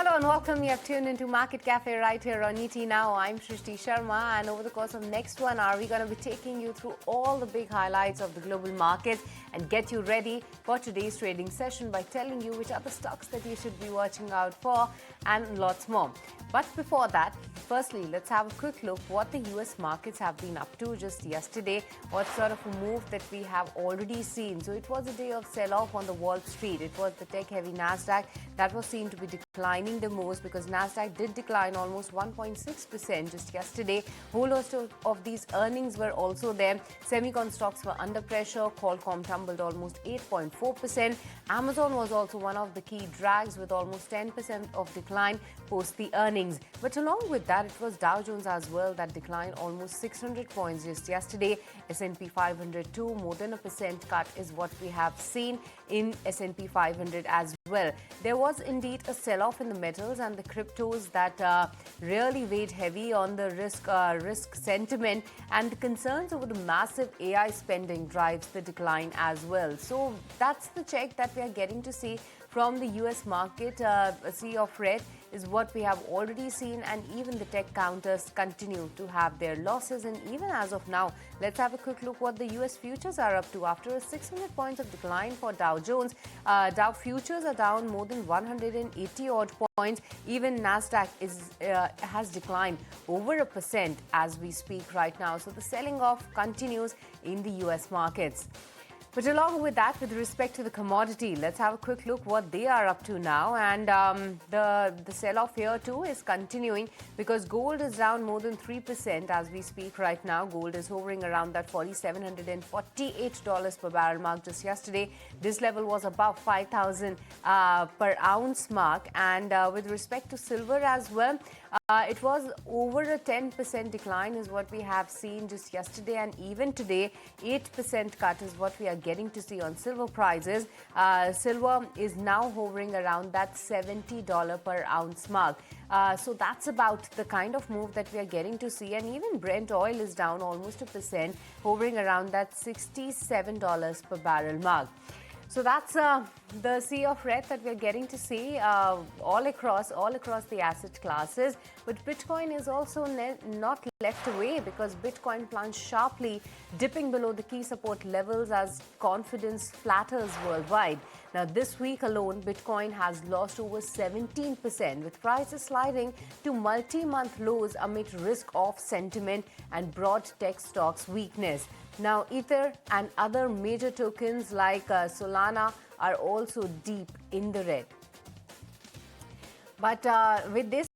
Hello and welcome. You have tuned into Market Cafe right here on ET Now. I'm Shrishti Sharma, and over the course of next 1 hour, we're going to be taking you through all the big highlights of the global markets and get you ready for today's trading session by telling you which are the stocks that you should be watching out for and lots more. But before that, firstly, let's have a quick look what the US markets have been up to just yesterday, what sort of a move that we have already seen. So it was a day of sell-off on the Wall Street. It was the tech-heavy Nasdaq that was seen to be declining the most because Nasdaq did decline almost 1.6% just yesterday. Whole host of these earnings were also there. Semicon stocks were under pressure. Qualcomm tumbled almost 8.4%. Amazon was also one of the key drags with almost 10% of decline post the earnings. But along with that, it was Dow Jones as well that declined almost 600 points just yesterday. S&P 500 too, more than a percent cut is what we have seen in S&P 500 as well. There was indeed a sell-off in the metals and the cryptos that really weighed heavy on the risk sentiment, and the concerns over the massive AI spending drives the decline as well. So that's the check that we are getting to see from the US market. A sea of red is what we have already seen, and even the tech counters continue to have their losses. And even as of now, let's have a quick look what the US futures are up to. After a 600 points of decline for Dow Jones, Dow futures are down more than 180 odd points. Even Nasdaq has declined over a percent as we speak right now. So the selling off continues in the US markets. But along with that, with respect to the commodity, let's have a quick look what they are up to now. And the sell-off here too is continuing because gold is down more than 3% as we speak right now. Gold is hovering around that $4,748 per barrel mark just yesterday. This level was above 5,000 per ounce mark. And with respect to silver as well, it was over a 10% decline is what we have seen just yesterday, and even today 8% cut is what we are getting to see on silver prices. Silver is now hovering around that $70 per ounce mark. So that's about the kind of move that we are getting to see, and even Brent oil is down almost a percent, hovering around that $67 per barrel mark. So that's the sea of red that we're getting to see all across the asset classes. But Bitcoin is also not left away because Bitcoin plunged sharply, dipping below the key support levels as confidence flatters worldwide. Now, this week alone, Bitcoin has lost over 17%, with prices sliding to multi-month lows amid risk-off sentiment and broad tech stocks weakness. Now, Ether and other major tokens like Solana are also deep in the red. But with this